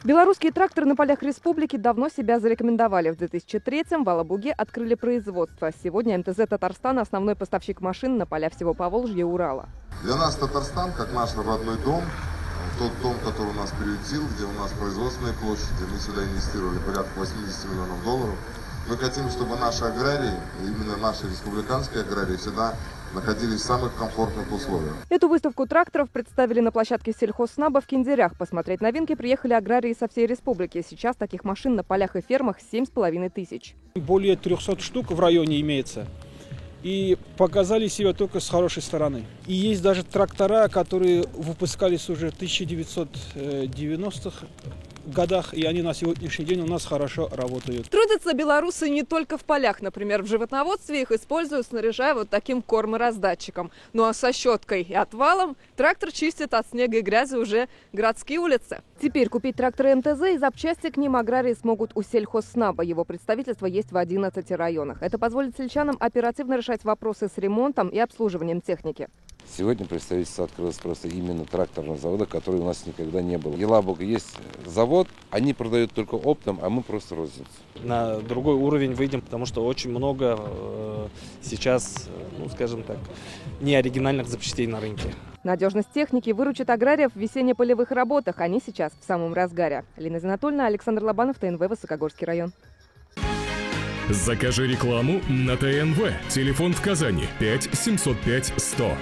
Белорусские тракторы на полях республики давно себя зарекомендовали. В 2003-м в Алабуге открыли производство. Сегодня МТЗ Татарстана – основной поставщик машин на поля всего Поволжья и Урала. Для нас Татарстан как наш родной дом, тот дом, который у нас приютил, где у нас производственные площади. Мы сюда инвестировали порядка 80 миллионов долларов. Мы хотим, чтобы наши аграрии, именно наши республиканские аграрии, всегда находились в самых комфортных условиях. Эту выставку тракторов представили на площадке сельхозснаба в Киндерях. Посмотреть новинки приехали аграрии со всей республики. Сейчас таких машин на полях и фермах 7,5 тысяч. Более 300 штук в районе имеется. И показали себя только с хорошей стороны. И есть даже трактора, которые выпускались уже в 1990-х годах, и они на сегодняшний день у нас хорошо работают. Трудятся белорусы не только в полях. Например, в животноводстве их используют, снаряжая вот таким кормораздатчиком. Ну а со щеткой и отвалом трактор чистит от снега и грязи уже городские улицы. Теперь купить тракторы МТЗ и запчасти к ним аграрии смогут у сельхозснаба. Его представительство есть в 11 районах. Это позволит сельчанам оперативно решать вопросы с ремонтом и обслуживанием техники. Сегодня представительство открылось просто именно тракторного завода, который у нас никогда не было. В Елабуге есть завод, они продают только оптом, а мы просто розницу. На другой уровень выйдем, потому что очень много сейчас, ну скажем так, неоригинальных запчастей на рынке. Надежность техники выручит аграриев в весенне-полевых работах. Они сейчас в самом разгаре. Лина Зинатульна, Александр Лобанов, ТНВ, Высокогорский район. Закажи рекламу на ТНВ. Телефон в Казани 5 705 100.